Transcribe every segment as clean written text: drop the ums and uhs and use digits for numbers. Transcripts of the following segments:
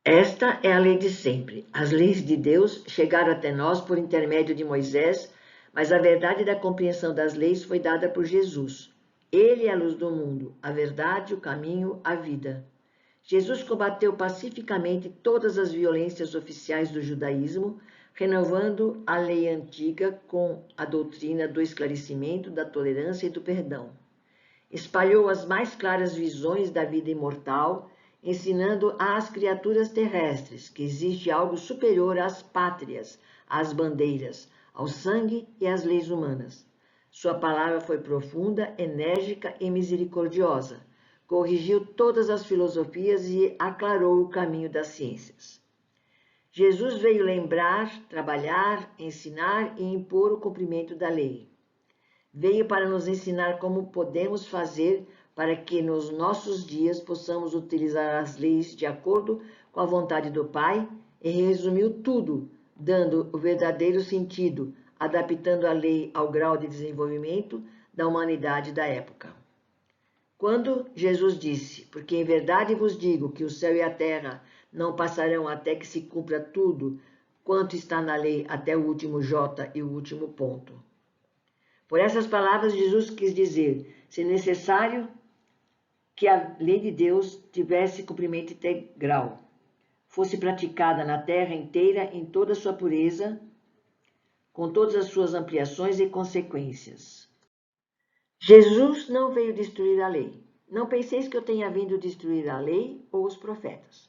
Esta é a lei de sempre. As leis de Deus chegaram até nós por intermédio de Moisés, mas a verdade da compreensão das leis foi dada por Jesus. Ele é a luz do mundo, a verdade, o caminho, a vida. Jesus combateu pacificamente todas as violências oficiais do judaísmo, renovando a lei antiga com a doutrina do esclarecimento, da tolerância e do perdão. Espalhou as mais claras visões da vida imortal, ensinando às criaturas terrestres que existe algo superior às pátrias, às bandeiras, ao sangue e às leis humanas. Sua palavra foi profunda, enérgica e misericordiosa. Corrigiu todas as filosofias e aclarou o caminho das ciências. Jesus veio lembrar, trabalhar, ensinar e impor o cumprimento da lei. Veio para nos ensinar como podemos fazer para que nos nossos dias possamos utilizar as leis de acordo com a vontade do Pai e resumiu tudo, dando o verdadeiro sentido, adaptando a lei ao grau de desenvolvimento da humanidade da época. Quando Jesus disse, porque em verdade vos digo que o céu e a terra não passarão até que se cumpra tudo quanto está na lei até o último J e o último ponto. Por essas palavras, Jesus quis dizer, se necessário que a lei de Deus tivesse cumprimento integral, fosse praticada na terra inteira em toda a sua pureza, com todas as suas ampliações e consequências. Jesus não veio destruir a lei. Não penseis que eu tenha vindo destruir a lei ou os profetas.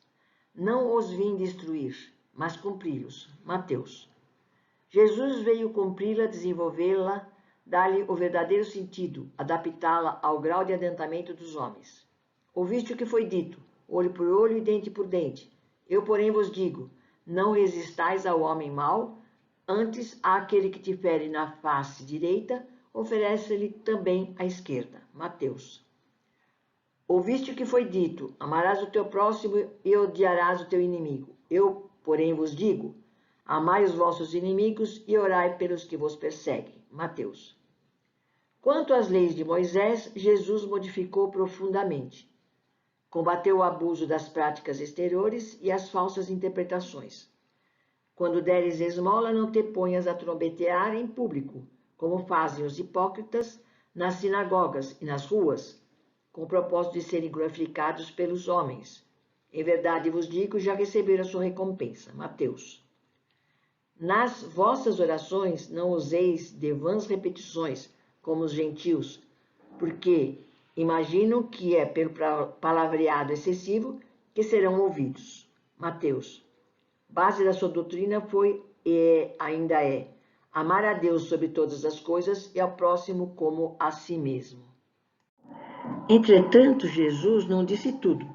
Não os vim destruir, mas cumpri-los. Mateus. Jesus veio cumpri-la, desenvolvê-la, dar-lhe o verdadeiro sentido, adaptá-la ao grau de adiantamento dos homens. Ouviste o que foi dito, olho por olho e dente por dente. Eu, porém, vos digo, não resistais ao homem mau, antes àquele que te fere na face direita, oferece-lhe também a esquerda. Mateus. Ouviste o que foi dito, amarás o teu próximo e odiarás o teu inimigo. Eu, porém, vos digo, amai os vossos inimigos e orai pelos que vos perseguem. Mateus. Quanto às leis de Moisés, Jesus modificou profundamente. Combateu o abuso das práticas exteriores e as falsas interpretações. Quando deres esmola, não te ponhas a trombetear em público, como fazem os hipócritas nas sinagogas e nas ruas, com o propósito de serem glorificados pelos homens. Em verdade vos digo, já receberam a sua recompensa. Mateus. Nas vossas orações não useis de vãs repetições, como os gentios, porque imaginam que é pelo palavreado excessivo que serão ouvidos. Mateus. Base da sua doutrina foi e ainda é amar a Deus sobre todas as coisas e ao próximo como a si mesmo. Entretanto, Jesus não disse tudo,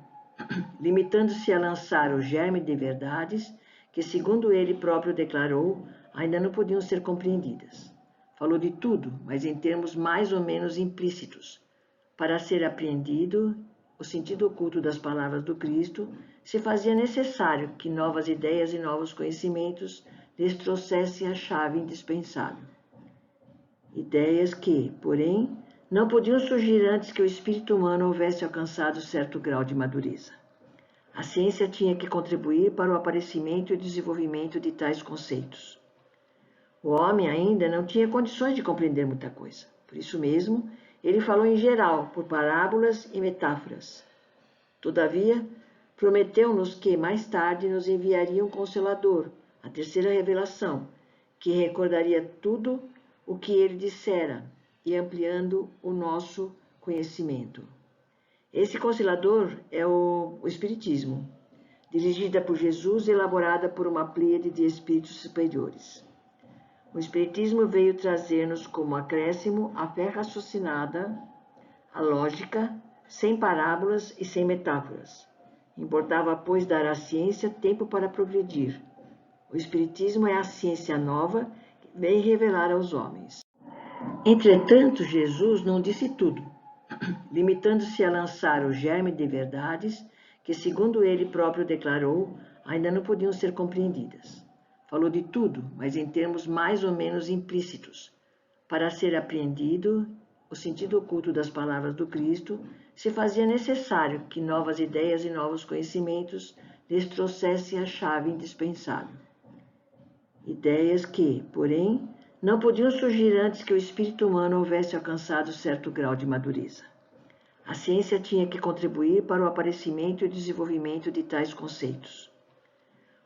limitando-se a lançar o germe de verdades que, segundo ele próprio declarou, ainda não podiam ser compreendidas. Falou de tudo, mas em termos mais ou menos implícitos. Para ser apreendido, o sentido oculto das palavras do Cristo, se fazia necessário que novas ideias e novos conhecimentos lhes trouxessem a chave indispensável. Ideias que, porém, não podiam surgir antes que o espírito humano houvesse alcançado certo grau de madureza. A ciência tinha que contribuir para o aparecimento e o desenvolvimento de tais conceitos. O homem ainda não tinha condições de compreender muita coisa. Por isso mesmo, ele falou em geral, por parábolas e metáforas. Todavia, prometeu-nos que mais tarde nos enviaria um Consolador, a terceira revelação, que recordaria tudo o que ele dissera e ampliando o nosso conhecimento. Esse Consolador é o Espiritismo, dirigida por Jesus e elaborada por uma pleiade de espíritos superiores. O Espiritismo veio trazer-nos como acréscimo a fé raciocinada, a lógica, sem parábolas e sem metáforas. Importava, pois, dar à ciência tempo para progredir. O Espiritismo é a ciência nova que vem revelar aos homens. Entretanto, Jesus não disse tudo, limitando-se a lançar o germe de verdades que, segundo ele próprio declarou, ainda não podiam ser compreendidas. Falou de tudo, mas em termos mais ou menos implícitos. Para ser apreendido, o sentido oculto das palavras do Cristo, se fazia necessário que novas ideias e novos conhecimentos lhes trouxessem a chave indispensável. Ideias que, porém, não podiam surgir antes que o espírito humano houvesse alcançado certo grau de madureza. A ciência tinha que contribuir para o aparecimento e o desenvolvimento de tais conceitos.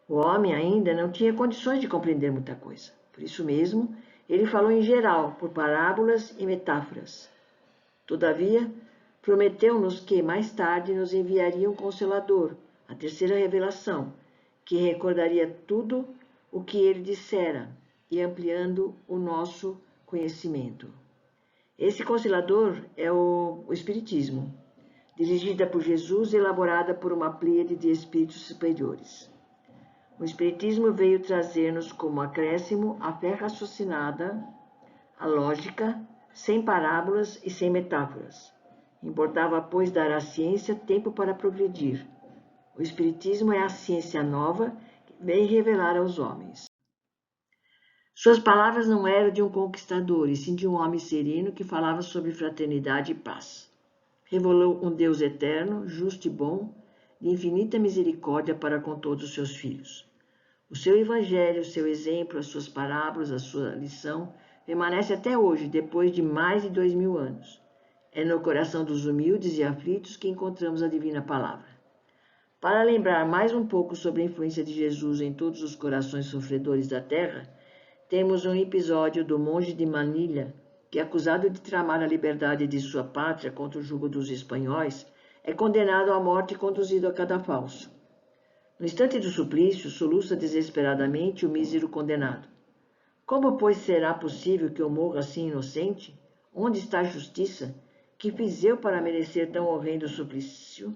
O homem ainda não tinha condições de compreender muita coisa. Por isso mesmo, ele falou em geral, por parábolas e metáforas. Todavia, prometeu-nos que, mais tarde, nos enviaria um Consolador, a terceira revelação, que recordaria tudo o que ele dissera e ampliando o nosso conhecimento. Esse Consolador é o Espiritismo, dirigida por Jesus e elaborada por uma pleiade de espíritos superiores. O Espiritismo veio trazer-nos como acréscimo a fé raciocinada, a lógica, sem parábolas e sem metáforas. Importava, pois, dar à ciência tempo para progredir. O Espiritismo é a ciência nova que vem revelar aos homens. Suas palavras não eram de um conquistador, e sim de um homem sereno que falava sobre fraternidade e paz. Revelou um Deus eterno, justo e bom, de infinita misericórdia para com todos os seus filhos. O seu evangelho, o seu exemplo, as suas parábolas, a sua lição, permanece até hoje, depois de mais de 2000 anos. É no coração dos humildes e aflitos que encontramos a divina palavra. Para lembrar mais um pouco sobre a influência de Jesus em todos os corações sofredores da terra, temos um episódio do monge de Manilha, que, acusado de tramar a liberdade de sua pátria contra o jugo dos espanhóis, é condenado à morte e conduzido a cadafalso. No instante do suplício, soluça desesperadamente o mísero condenado. Como, pois, será possível que eu morra assim inocente? Onde está a justiça? Que fiz eu para merecer tão horrendo suplício?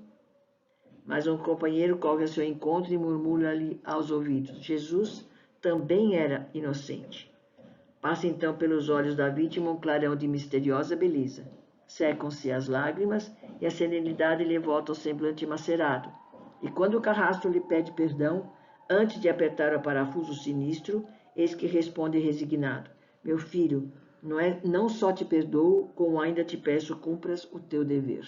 Mas um companheiro corre ao seu encontro e murmura-lhe aos ouvidos: Jesus também era inocente. Passa então pelos olhos da vítima um clarão de misteriosa beleza. Secam-se as lágrimas e a serenidade lhe volta ao semblante macerado. E quando o carrasco lhe pede perdão, antes de apertar o parafuso sinistro, eis que responde resignado: meu filho, não só te perdoo, como ainda te peço cumpras o teu dever.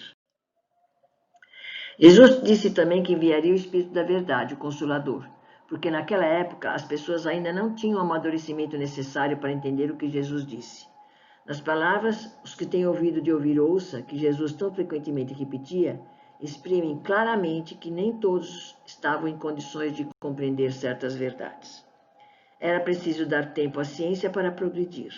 Jesus disse também que enviaria o Espírito da Verdade, o Consolador, porque naquela época as pessoas ainda não tinham o amadurecimento necessário para entender o que Jesus disse. Nas palavras, os que têm ouvido de ouvir ouça, que Jesus tão frequentemente repetia, exprimem claramente que nem todos estavam em condições de compreender certas verdades. Era preciso dar tempo à ciência para progredir.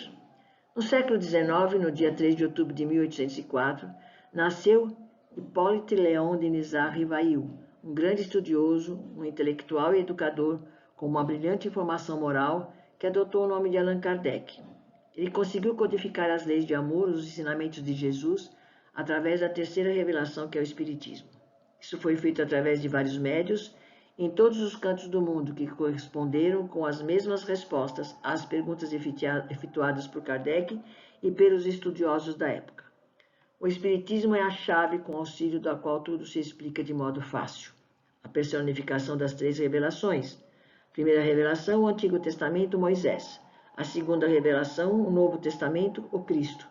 No século XIX, no dia 3 de outubro de 1804, nasceu Hippolyte Léon Denis Rivail, um grande estudioso, um intelectual e educador com uma brilhante formação moral que adotou o nome de Allan Kardec. Ele conseguiu codificar as leis de amor, os ensinamentos de Jesus, através da terceira revelação, que é o Espiritismo. Isso foi feito através de vários médiuns em todos os cantos do mundo, que corresponderam com as mesmas respostas às perguntas efetuadas por Kardec e pelos estudiosos da época. O Espiritismo é a chave com auxílio da qual tudo se explica de modo fácil. A personificação das três revelações. Primeira revelação, o Antigo Testamento, Moisés. A segunda revelação, o Novo Testamento, o Cristo.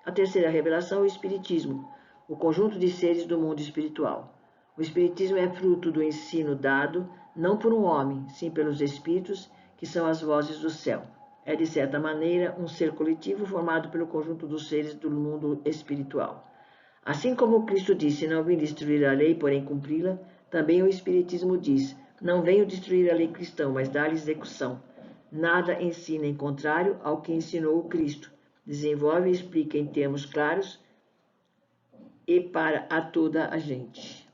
A terceira revelação, o Espiritismo, o conjunto de seres do mundo espiritual. O Espiritismo é fruto do ensino dado, não por um homem, sim pelos Espíritos, que são as vozes do céu. É, de certa maneira, um ser coletivo formado pelo conjunto dos seres do mundo espiritual. Assim como Cristo disse, não vim destruir a lei, porém cumpri-la, também o Espiritismo diz, não venho destruir a lei cristã, mas dar-lhe execução. Nada ensina em contrário ao que ensinou o Cristo. Desenvolve e explica em termos claros e para a toda a gente.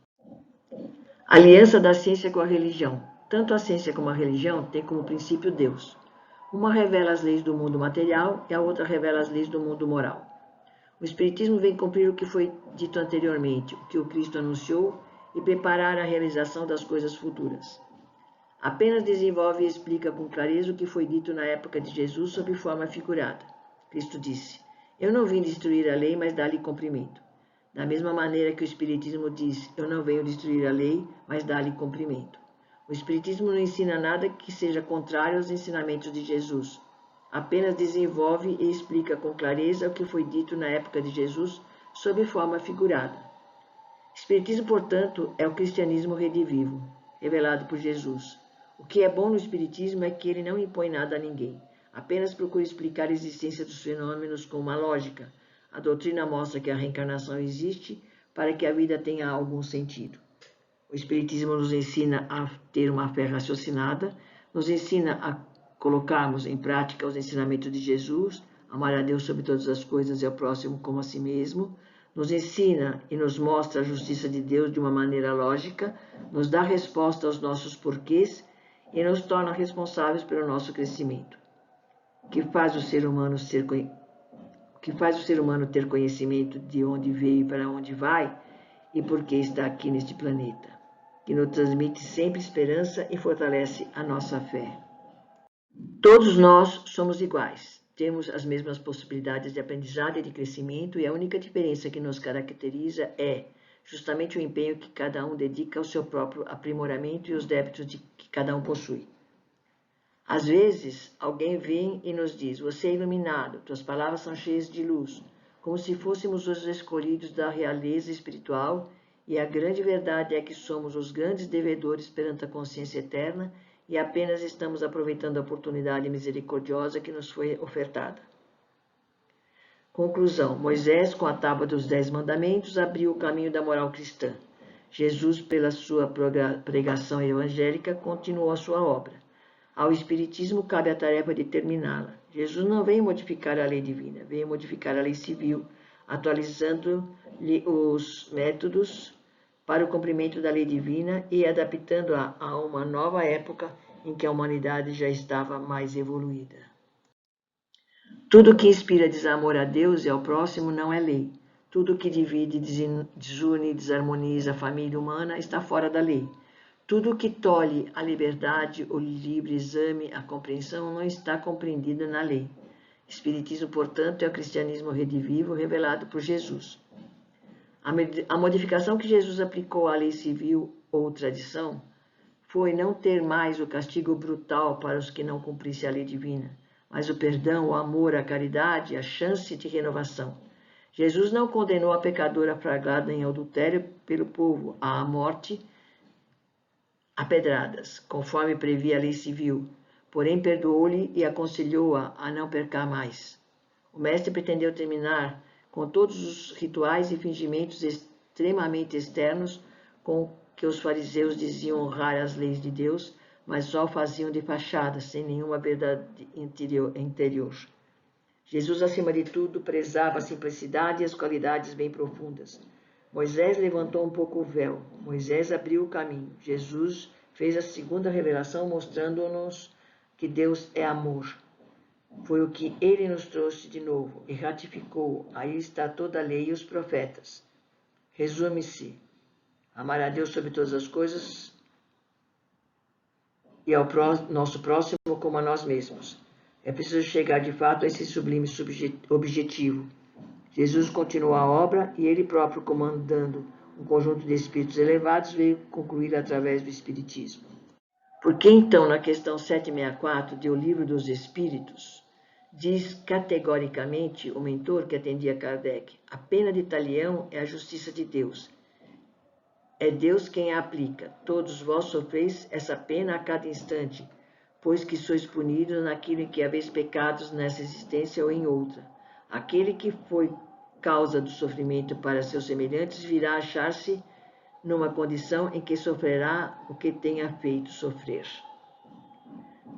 Aliança da ciência com a religião. Tanto a ciência como a religião têm como princípio Deus. Uma revela as leis do mundo material e a outra revela as leis do mundo moral. O Espiritismo vem cumprir o que foi dito anteriormente, o que o Cristo anunciou, e preparar a realização das coisas futuras. Apenas desenvolve e explica com clareza o que foi dito na época de Jesus sob forma figurada. Cristo disse, eu não vim destruir a lei, mas dar-lhe cumprimento. Da mesma maneira que o Espiritismo diz, eu não venho destruir a lei, mas dar-lhe cumprimento. O Espiritismo não ensina nada que seja contrário aos ensinamentos de Jesus. Apenas desenvolve e explica com clareza o que foi dito na época de Jesus sob forma figurada. Espiritismo, portanto, é o cristianismo redivivo. revelado por Jesus. O que é bom no Espiritismo é que ele não impõe nada a ninguém, apenas procura explicar a existência dos fenômenos com uma lógica. A doutrina mostra que a reencarnação existe para que a vida tenha algum sentido. O Espiritismo nos ensina a ter uma fé raciocinada, nos ensina a colocarmos em prática os ensinamentos de Jesus, amar a Deus sobre todas as coisas e ao próximo como a si mesmo, nos ensina e nos mostra a justiça de Deus de uma maneira lógica, nos dá resposta aos nossos porquês e nos torna responsáveis pelo nosso crescimento. Que faz o ser humano ter conhecimento de onde veio e para onde vai e por que está aqui neste planeta, que nos transmite sempre esperança e fortalece a nossa fé. Todos nós somos iguais, temos as mesmas possibilidades de aprendizado e de crescimento, e a única diferença que nos caracteriza é justamente o empenho que cada um dedica ao seu próprio aprimoramento e os débitos que cada um possui. Às vezes, alguém vem e nos diz: você é iluminado, tuas palavras são cheias de luz, como se fôssemos os escolhidos da realeza espiritual, e a grande verdade é que somos os grandes devedores perante a consciência eterna e apenas estamos aproveitando a oportunidade misericordiosa que nos foi ofertada. Conclusão: Moisés, com a tábua dos 10 mandamentos, abriu o caminho da moral cristã. Jesus, pela sua pregação evangélica, continuou a sua obra. Ao Espiritismo cabe a tarefa de terminá-la. Jesus não veio modificar a lei divina, veio modificar a lei civil, atualizando-lhe os métodos para o cumprimento da lei divina e adaptando-a a uma nova época em que a humanidade já estava mais evoluída. Tudo que inspira desamor a Deus e ao próximo não é lei. Tudo que divide, desune e desarmoniza a família humana está fora da lei. Tudo que tolhe a liberdade, o livre exame, a compreensão não está compreendido na lei. Espiritismo, portanto, é o cristianismo redivivo revelado por Jesus. A modificação que Jesus aplicou à lei civil ou tradição foi não ter mais o castigo brutal para os que não cumprissem a lei divina, mas o perdão, o amor, a caridade, a chance de renovação. Jesus não condenou a pecadora flagrada em adultério pelo povo à morte a pedradas, conforme previa a lei civil, porém perdoou-lhe e aconselhou-a a não pecar mais. O mestre pretendeu terminar com todos os rituais e fingimentos extremamente externos com que os fariseus diziam honrar as leis de Deus, mas só o faziam de fachada, sem nenhuma verdade interior. Jesus, acima de tudo, prezava a simplicidade e as qualidades bem profundas. Moisés levantou um pouco o véu, Moisés abriu o caminho. Jesus fez a segunda revelação, mostrando-nos que Deus é amor. Foi o que ele nos trouxe de novo e ratificou. Aí está toda a lei e os profetas. Resume-se: amar a Deus sobre todas as coisas e ao nosso próximo como a nós mesmos. É preciso chegar de fato a esse sublime objetivo. Jesus continuou a obra e ele próprio, comandando um conjunto de espíritos elevados, veio concluir através do Espiritismo. Por que então, na questão 764 de O Livro dos Espíritos, diz categoricamente o mentor que atendia Kardec: a pena de talião é a justiça de Deus. É Deus quem a aplica. Todos vós sofreis essa pena a cada instante, pois que sois punidos naquilo em que haveis pecados nessa existência ou em outra. Aquele que foi causa do sofrimento para seus semelhantes virá achar-se numa condição em que sofrerá o que tenha feito sofrer.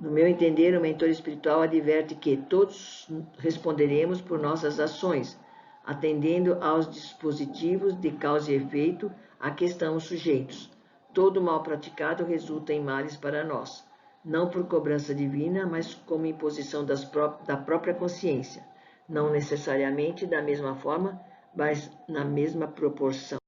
No meu entender, o mentor espiritual adverte que todos responderemos por nossas ações, atendendo aos dispositivos de causa e efeito a que estamos sujeitos. Todo mal praticado resulta em males para nós, não por cobrança divina, mas como imposição da própria consciência, não necessariamente da mesma forma, mas na mesma proporção.